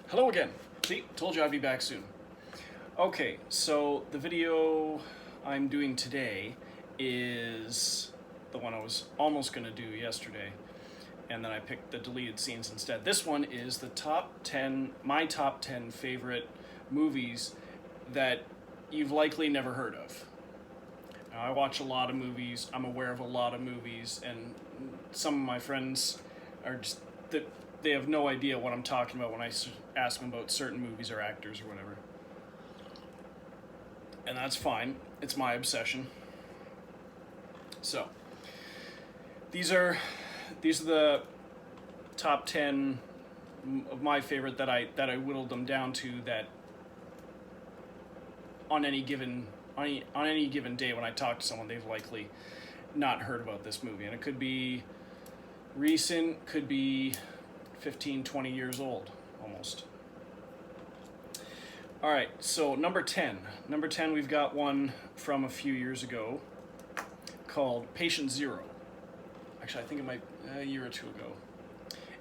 Hello again. See, told you I'd be back soon. Okay, so the video I'm doing today is the one I was almost going to do yesterday, and then I picked the deleted scenes instead. This one is the my top 10 favorite movies that you've likely never heard of. Now, I watch a lot of movies, I'm aware of a lot of movies, and some of my friends are just, they have no idea what I'm talking about when I ask them about certain movies or actors or whatever. And that's fine. It's my obsession. So, these are the top 10 of my favorite that I whittled them down to, that on any given day when I talk to someone, they've likely not heard about this movie. And it could be recent, could be 15, 20 years old almost. All right, so number 10. Number 10, we've got one from a few years ago called Patient Zero. Actually, I think it might a year or two ago.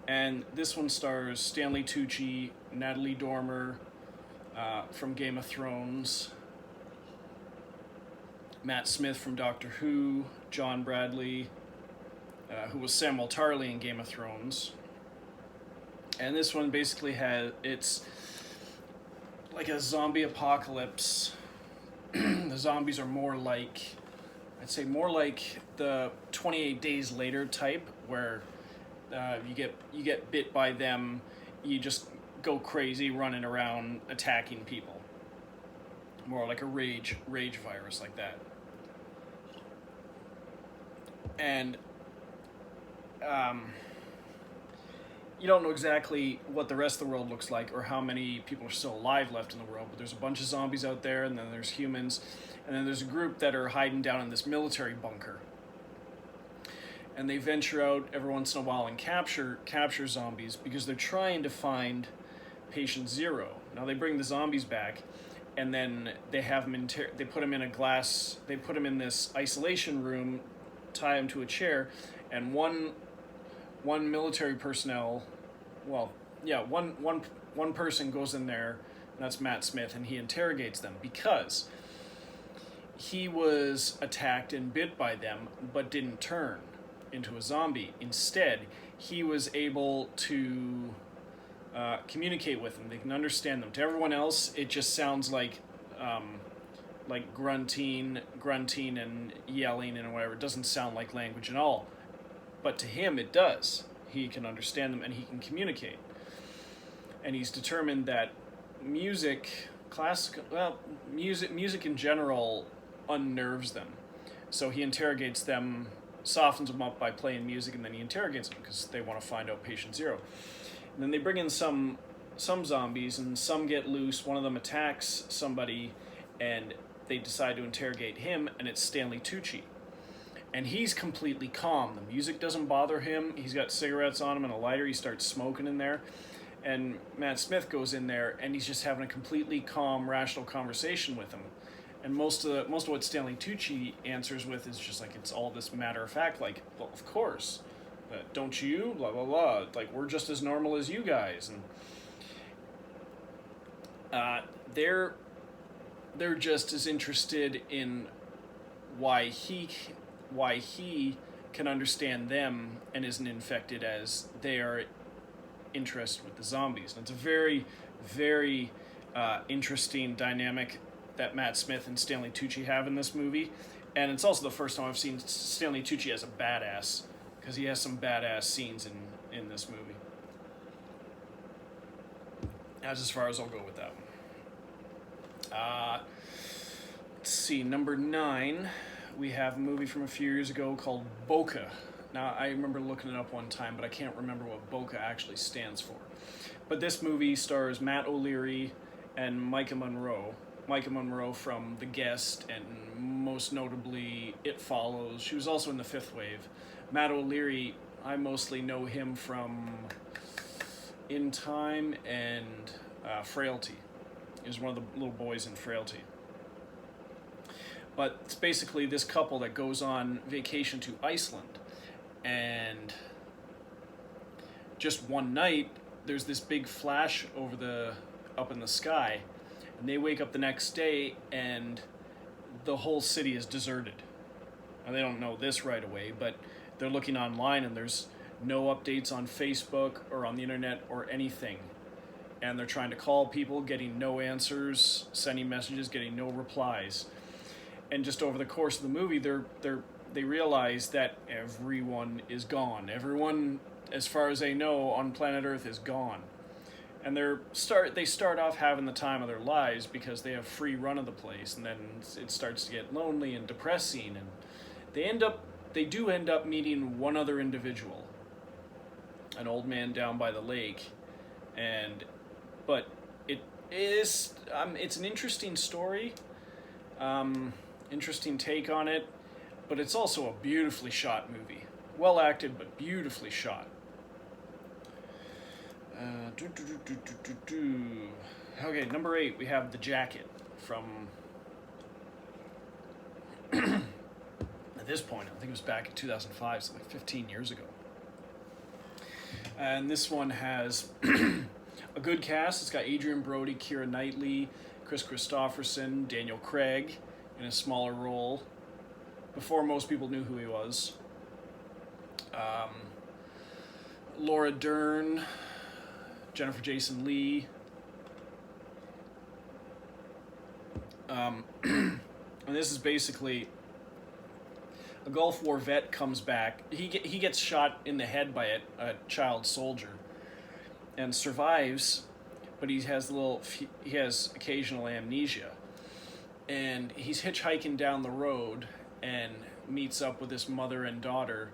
And this one stars Stanley Tucci, Natalie Dormer from Game of Thrones, Matt Smith from Doctor Who, John Bradley, who was Samuel Tarly in Game of Thrones. And this one basically it's like a zombie apocalypse. The zombies are more like, I'd say more like the 28 Days Later type, where you get bit by them, you just go crazy running around attacking people. More like a rage virus like that. And you don't know exactly what the rest of the world looks like or how many people are still alive left in the world, but there's a bunch of zombies out there, and then there's humans, and then there's a group that are hiding down in this military bunker. And they venture out every once in a while and capture zombies because they're trying to find Patient Zero. Now they bring the zombies back, and then they have them they put them in this isolation room, tie them to a chair, and one military personnel, one person goes in there, and that's Matt Smith, and he interrogates them because he was attacked and bit by them, but didn't turn into a zombie. Instead, he was able to communicate with them. They can understand them. To everyone else, it just sounds like grunting and yelling and whatever. It doesn't sound like language at all. But to him, it does. He can understand them and he can communicate. And he's determined that music in general unnerves them. So he interrogates them, softens them up by playing music, and then he interrogates them because they want to find out Patient Zero. And then they bring in some zombies, and some get loose. One of them attacks somebody, and they decide to interrogate him, and it's Stanley Tucci. And he's completely calm. The music doesn't bother him. He's got cigarettes on him and a lighter. He starts smoking in there. And Matt Smith goes in there, and he's just having a completely calm, rational conversation with him. And most of what Stanley Tucci answers with is just like, it's all this matter of fact, like, well, of course. Don't you? Blah, blah, blah. Like, we're just as normal as you guys. And they're just as interested in why he can understand them and isn't infected as they are interested with the zombies. And it's a very, very interesting dynamic that Matt Smith and Stanley Tucci have in this movie. And it's also the first time I've seen Stanley Tucci as a badass, because he has some badass scenes in this movie. That's as far as I'll go with that one. Let's see, number 9. We have a movie from a few years ago called Bokeh. Now, I remember looking it up one time, but I can't remember what Bokeh actually stands for. But this movie stars Matt O'Leary and Micah Monroe. Micah Monroe from The Guest, and most notably It Follows. She was also in The Fifth Wave. Matt O'Leary, I mostly know him from In Time and Frailty. He was one of the little boys in Frailty. But it's basically this couple that goes on vacation to Iceland, and just one night there's this big flash up in the sky, and they wake up the next day and the whole city is deserted. And they don't know this right away, but they're looking online and there's no updates on Facebook or on the internet or anything. And they're trying to call people, getting no answers, sending messages, getting no replies. And just over the course of the movie, they realize that everyone is gone. Everyone, as far as they know, on planet Earth is gone. And they start off having the time of their lives because they have free run of the place, and then it starts to get lonely and depressing, and they do end up meeting one other individual, an old man down by the lake, but it's an interesting story, interesting take on it, but it's also a beautifully shot movie, well acted but beautifully shot. Okay, number 8, we have The Jacket from, at this point, I think it was back in 2005, so like 15 years ago. And this one has a good cast. It's got Adrian Brody, Keira Knightley, Chris Christopherson, Daniel Craig in a smaller role, before most people knew who he was. Laura Dern, Jennifer Jason Leigh. And this is basically a Gulf War vet comes back. He gets shot in the head by a child soldier and survives, but he has occasional amnesia. And he's hitchhiking down the road and meets up with this mother and daughter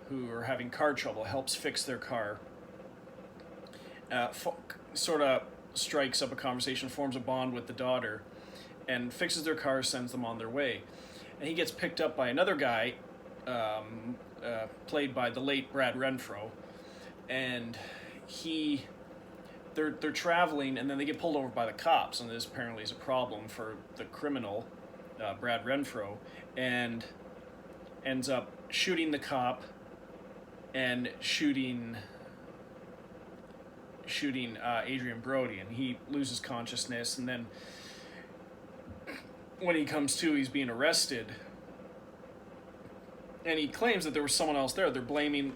who are having car trouble, helps fix their car. Sort of strikes up a conversation, forms a bond with the daughter, and fixes their car, sends them on their way. And he gets picked up by another guy, played by the late Brad Renfro, and they're traveling, and then they get pulled over by the cops, and this apparently is a problem for the criminal, Brad Renfro, and ends up shooting the cop and shooting Adrian Brody, and he loses consciousness, and then when he comes to, he's being arrested, and he claims that there was someone else there. They're blaming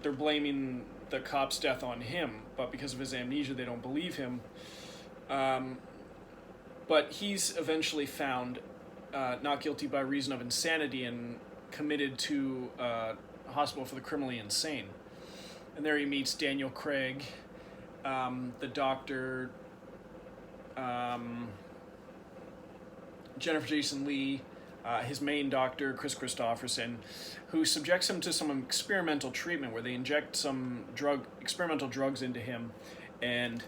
the cop's death on him, but because of his amnesia, they don't believe him. But he's eventually found not guilty by reason of insanity and committed to a hospital for the criminally insane. And there he meets Daniel Craig, the doctor, Jennifer Jason Leigh, his main doctor, Chris Christopherson, who subjects him to some experimental treatment where they inject some experimental drugs into him and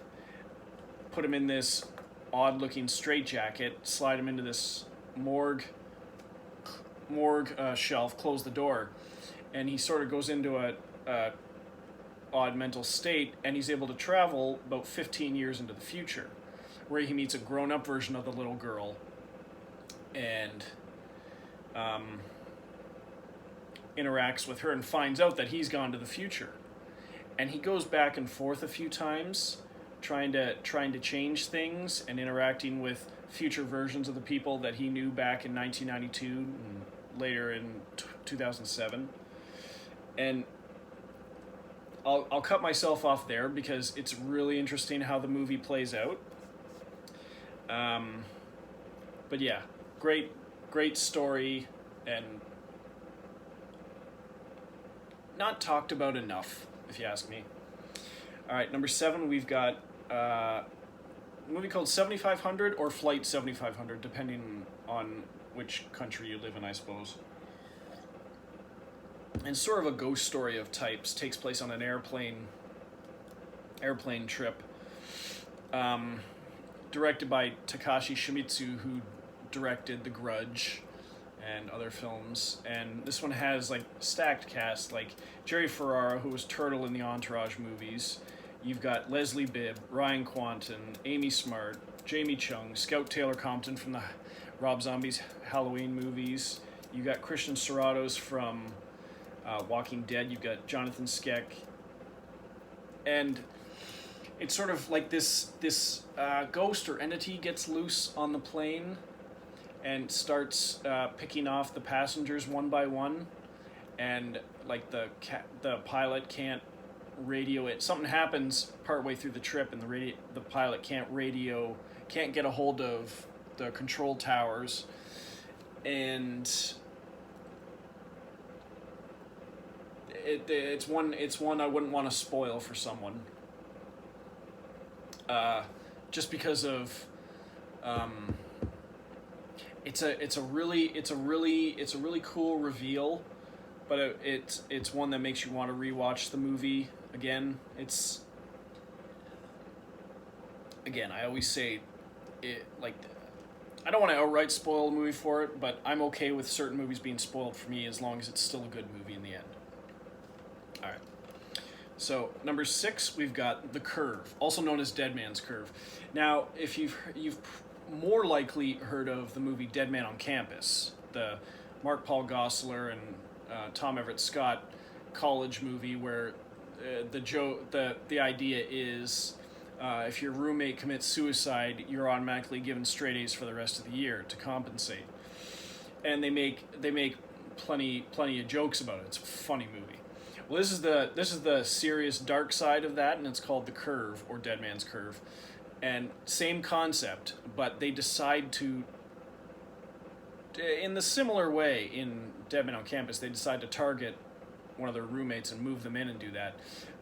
put him in this odd-looking straitjacket, slide him into this morgue shelf, close the door, and he sort of goes into a odd mental state, and he's able to travel about 15 years into the future, where he meets a grown-up version of the little girl and interacts with her and finds out that he's gone to the future. And he goes back and forth a few times, trying to change things and interacting with future versions of the people that he knew back in 1992 and later in 2007. And I'll cut myself off there because it's really interesting how the movie plays out. But yeah, great story, and not talked about enough, if you ask me. All right, number 7, we've got a movie called 7500 or Flight 7500, depending on which country you live in, I suppose. And sort of a ghost story of types, takes place on an airplane trip. Directed by Takashi Shimizu, who directed The Grudge and other films. And this one has like stacked cast, like Jerry Ferrara, who was Turtle in the Entourage movies. You've got Leslie Bibb, Ryan Kwanten, Amy Smart, Jamie Chung, Scout Taylor Compton from the Rob Zombie's Halloween movies. You've got Christian Serratos from Walking Dead. You've got Jonathan Skeck. And it's sort of like this ghost or entity gets loose on the plane and starts picking off the passengers one by one, and like the pilot can't radio it. Something happens partway through the trip, and the pilot can't get a hold of the control towers, and it's one I wouldn't want to spoil for someone. Just because of it's a really cool reveal, but it's one that makes you want to rewatch the movie again. I always say it, like, I don't want to outright spoil the movie for it, but I'm okay with certain movies being spoiled for me as long as it's still a good movie in the end. All right. So number 6, we've got The Curve, also known as Dead Man's Curve. Now, if you've more likely heard of the movie Dead Man on Campus, the Mark Paul Gosselaar and Tom Everett Scott college movie, where the idea is if your roommate commits suicide, you're automatically given straight A's for the rest of the year to compensate. And they make plenty of jokes about it. It's a funny movie. Well, this is the serious dark side of that, and it's called The Curve, or Dead Man's Curve. And same concept, but they decide to, in the similar way in Dead Man on Campus, they decide to target one of their roommates and move them in and do that.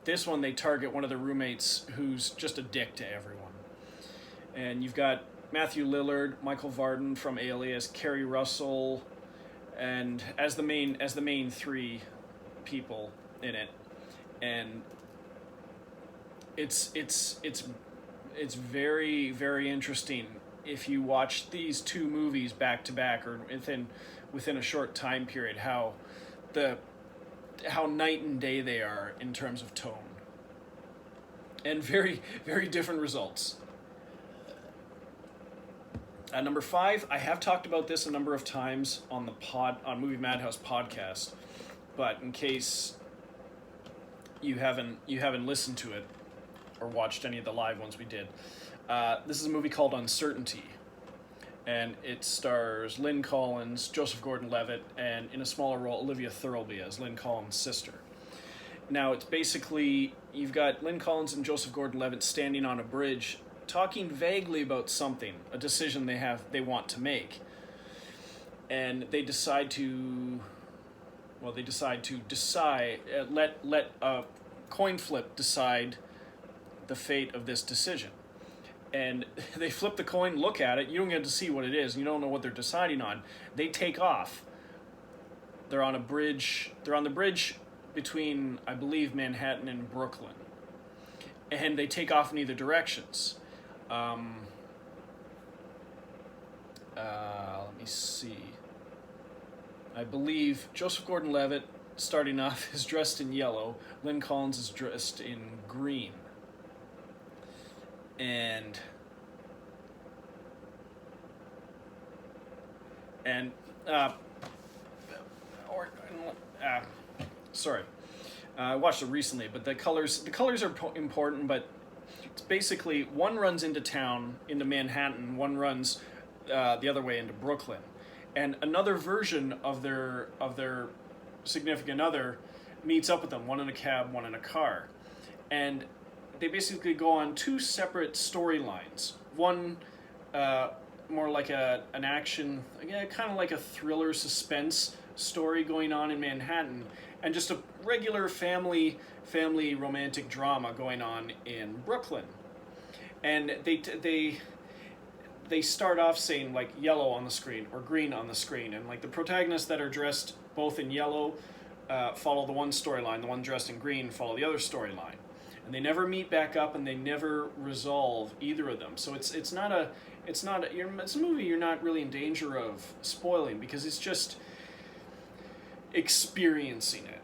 This one, they target one of the roommates who's just a dick to everyone. And you've got Matthew Lillard, Michael Varden from Alias, Kerry Russell, and as the main 3 people in it. And it's very, very interesting if you watch these 2 movies back to back or within a short time period, how night and day they are in terms of tone, and very, very different results. At number 5, I have talked about this a number of times on on Movie Madhouse podcast, but in case you haven't listened to it or watched any of the live ones we did, this is a movie called Uncertainty. And it stars Lynn Collins, Joseph Gordon-Levitt, and in a smaller role, Olivia Thirlby as Lynn Collins' sister. Now, it's basically, you've got Lynn Collins and Joseph Gordon-Levitt standing on a bridge, talking vaguely about something, a decision they want to make. And they decide to let a coin flip decide the fate of this decision. And they flip the coin, look at it, you don't get to see what it is, and you don't know what they're deciding on. They take off. They're on the bridge between, I believe, Manhattan and Brooklyn. And they take off in either directions. Let me see. I believe Joseph Gordon-Levitt, starting off, is dressed in yellow. Lynn Collins is dressed in green. I watched it recently, but the colors are important, but it's basically one runs into town, into Manhattan, one runs the other way into Brooklyn, and another version of their significant other meets up with them, one in a cab, one in a car, and they basically go on 2 separate storylines. One more like an action, kind of like a thriller suspense story going on in Manhattan, and just a regular family romantic drama going on in Brooklyn. And they start off saying like yellow on the screen or green on the screen, and like the protagonists that are dressed both in yellow follow the one storyline, the one dressed in green follow the other storyline. And they never meet back up, and they never resolve either of them. So it's a movie you're not really in danger of spoiling, because it's just experiencing it.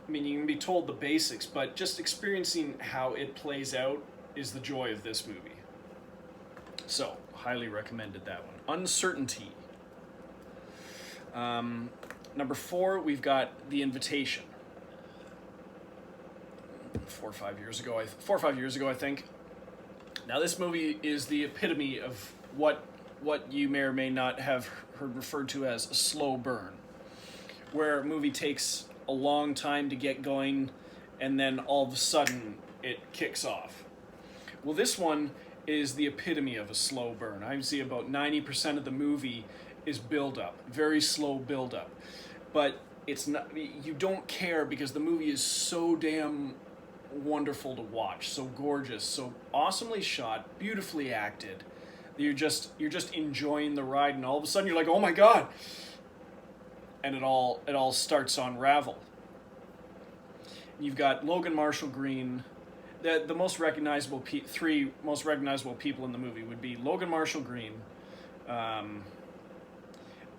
I mean, you can be told the basics, but just experiencing how it plays out is the joy of this movie. So, highly recommended that one. Uncertainty. Number 4, we've got The Invitation. 4 or 5 years ago. 4 or 5 years ago, I think. Now, this movie is the epitome of what you may or may not have heard referred to as a slow burn, where a movie takes a long time to get going, and then all of a sudden it kicks off. Well, this one is the epitome of a slow burn. I would say about 90% of the movie is build-up, very slow build-up. But it's not, you don't care because the movie is so damn wonderful to watch, so gorgeous, so awesomely shot, beautifully acted. You're just enjoying the ride, and all of a sudden you're like, oh my god, and it all starts to unravel. You've got Logan Marshall Green. The most recognizable three most recognizable people in the movie would be Logan Marshall Green,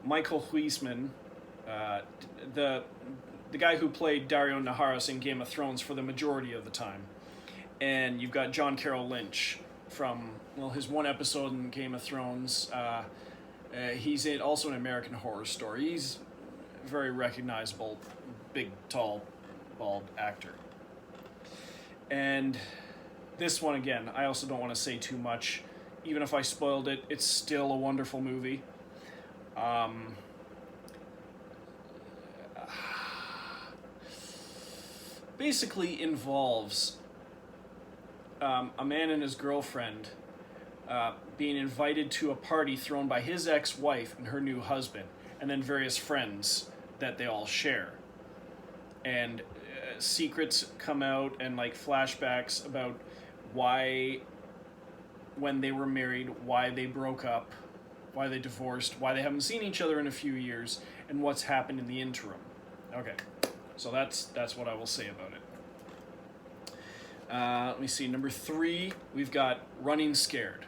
Michael Huisman, the guy who played Dario Naharis in Game of Thrones for the majority of the time, and you've got John Carroll Lynch from his one episode in Game of Thrones. He's also in American Horror Story. He's a very recognizable, big, tall, bald actor. And this one, again, I also don't want to say too much. Even if I spoiled it, it's still a wonderful movie. Basically involves a man and his girlfriend being invited to a party thrown by his ex-wife and her new husband, and then various friends that they all share. And secrets come out, and like flashbacks about why, when they were married, why they broke up, why they divorced, why they haven't seen each other in a few years, and what's happened in the interim. Okay, so that's what I will say about it. Let me see. Number 3, we've got Running Scared.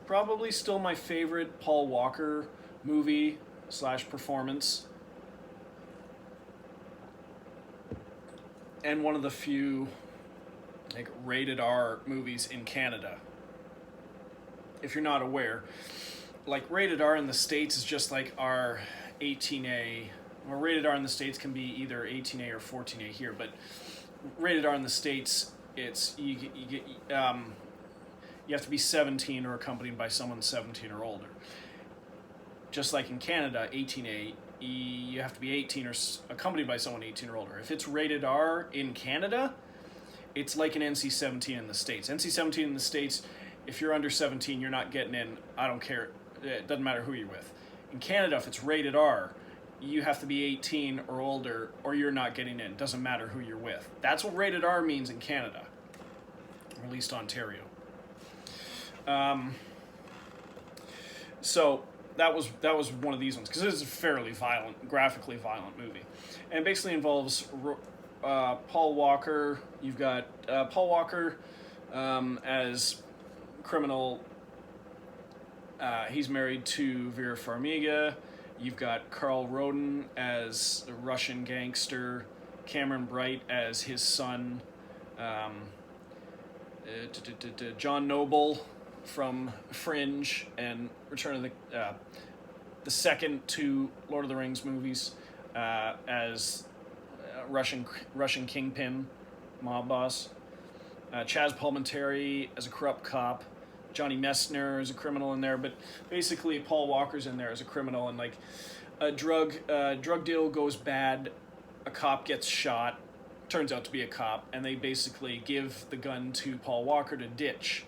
Probably still my favorite Paul Walker movie / performance. And one of the few rated R movies in Canada. If you're not aware, rated R in the States is just like our 18A. Well, rated R in the States can be either 18A or 14A here, but rated R in the States, it's you have to be 17 or accompanied by someone 17 or older. Just like in Canada, 18A, you have to be 18 or accompanied by someone 18 or older. If it's rated R in Canada, it's like an NC-17 in the States. NC-17 in the States, if you're under 17, you're not getting in. I don't care. It doesn't matter who you're with. In Canada, if it's rated R, you have to be 18 or older, or you're not getting in. Doesn't matter who you're with. That's what rated R means in Canada, or at least Ontario. So that was one of these ones, because it is a fairly violent, graphically violent movie, and basically involves Paul Walker. You've got Paul Walker as criminal. He's married to Vera Farmiga. You've got Carl Roden as a Russian gangster, Cameron Bright as his son, John Noble from Fringe and Return of the second two Lord of the Rings movies, as Russian kingpin, mob boss. Chaz Palminteri as a corrupt cop. Johnny Messner is a criminal in there, but basically Paul Walker's in there as a criminal, and a drug deal goes bad, a cop gets shot, turns out to be a cop, and they basically give the gun to Paul Walker to ditch.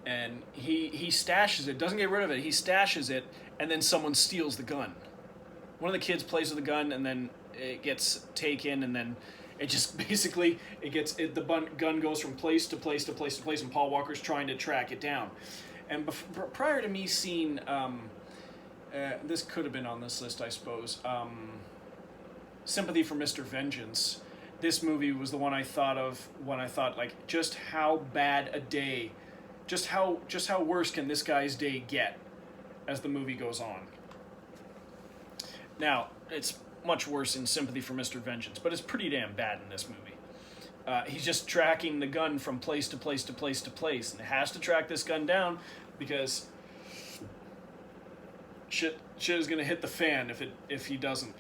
And he stashes it, doesn't get rid of it, he stashes it, and then someone steals the gun. One of the kids plays with the gun, and then it gets taken, and then it just basically, the gun goes from place to place to place to place, and Paul Walker's trying to track it down. And prior to me seeing, this could have been on this list, I suppose, Sympathy for Mr. Vengeance. This movie was the one I thought of when I thought, just how bad a day, just how worse can this guy's day get as the movie goes on. Now, it's much worse in Sympathy for Mr. Vengeance, but it's pretty damn bad in this movie. He's just tracking the gun from place to place to place to place, and it has to track this gun down because shit is gonna hit the fan if he doesn't.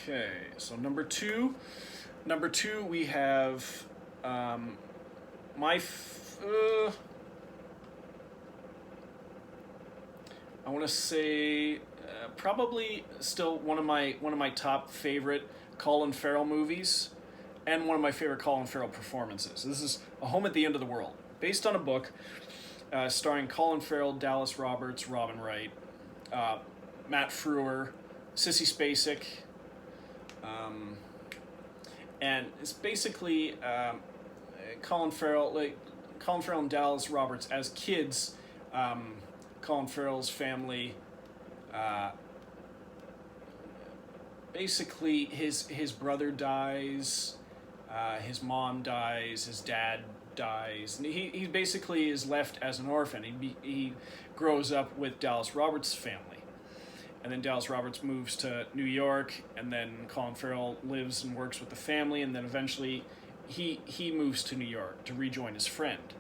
Okay, so number two we have my I want to say probably still one of my top favorite Colin Farrell movies, and one of my favorite Colin Farrell performances. This is A Home at the End of the World, based on a book starring Colin Farrell, Dallas Roberts, Robin Wright, Matt Frewer, Sissy Spacek, and it's basically Colin Farrell and Dallas Roberts as kids. Colin Farrell's family, basically his brother dies, his mom dies, his dad dies, and he basically is left as an orphan. He grows up with Dallas Roberts' family, and then Dallas Roberts moves to New York, and then Colin Farrell lives and works with the family, and then eventually he moves to New York to rejoin his friend.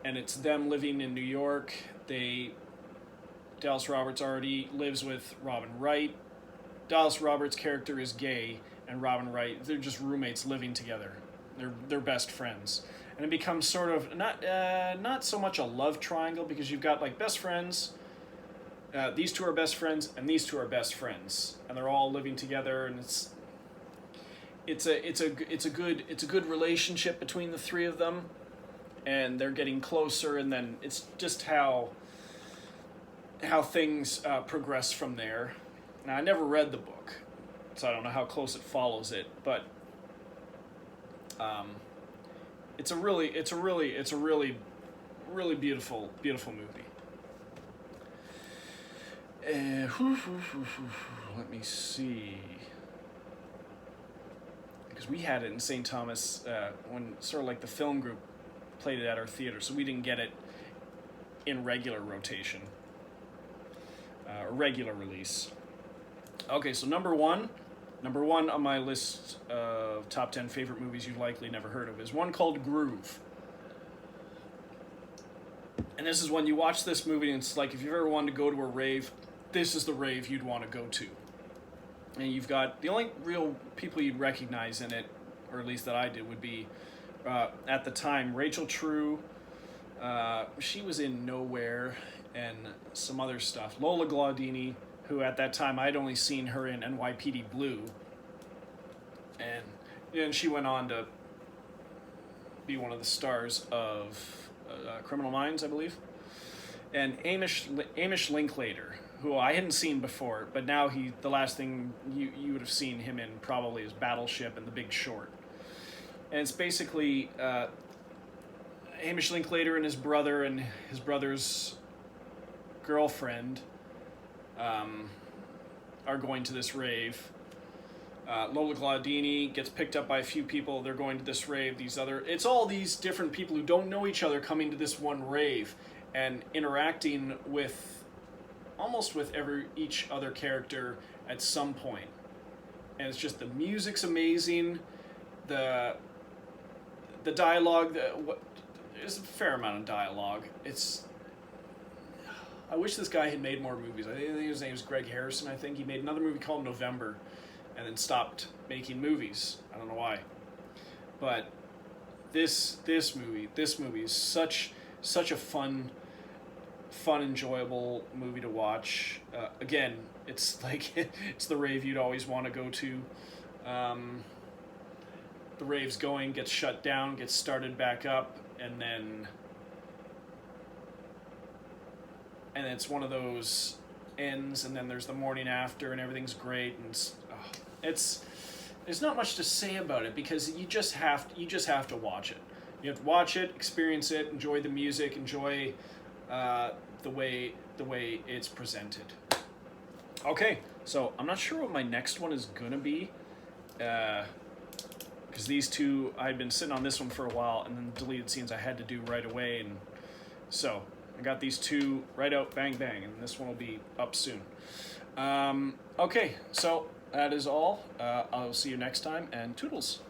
And it's them living in New York. Dallas Roberts already lives with Robin Wright. Dallas Roberts' character is gay, and Robin Wright, they're just roommates living together. They're best friends. And it becomes sort of not so much a love triangle, because you've got like best friends. These two are best friends, and these two are best friends, and they're all living together, and it's a good relationship between the three of them, and they're getting closer, and then it's just how things progress from there. Now, I never read the book, so I don't know how close it follows it, but it's a really beautiful movie. Let me see. Because we had it in St. Thomas when sort of like the film group played it at our theater, so we didn't get it in regular rotation, or regular release. Okay, so number one on my list of top 10 favorite movies you've likely never heard of is one called Groove. And this is when you watch this movie, and it's like if you've ever wanted to go to a rave, this is the rave you'd want to go to. And you've got the only real people you'd recognize in it, or at least that I did, would be at the time Rachel True. She was in Nowhere and some other stuff. Lola Glaudini, who at that time I'd only seen her in NYPD Blue, and she went on to be one of the stars of Criminal Minds, I believe. And Amish Linklater, who I hadn't seen before, but now the last thing you would have seen him in probably is Battleship and The Big Short. And it's basically Hamish Linklater and his brother and his brother's girlfriend are going to this rave. Lola Glaudini gets picked up by a few people. They're going to this rave. It's all these different people who don't know each other coming to this one rave and interacting with each other character at some point. And it's just, the music's amazing. The dialogue, there's a fair amount of dialogue. I wish this guy had made more movies. I think his name is Greg Harrison. I think he made another movie called November, and then stopped making movies. I don't know why. But this movie is such a fun, enjoyable movie to watch. Again, it's like it's the rave you'd always want to go to. The rave's going, gets shut down, gets started back up, and then it's one of those ends, and then there's the morning after, and everything's great, and there's not much to say about it, because you just have to watch it. You have to watch it, experience it, enjoy the music, enjoy the way it's presented. Okay, so I'm not sure what my next one is gonna be. Because these two, I'd been sitting on this one for a while, and then deleted scenes I had to do right away, and so I got these two right out, bang, bang, and this one will be up soon. Okay, so that is all. I'll see you next time, and toodles.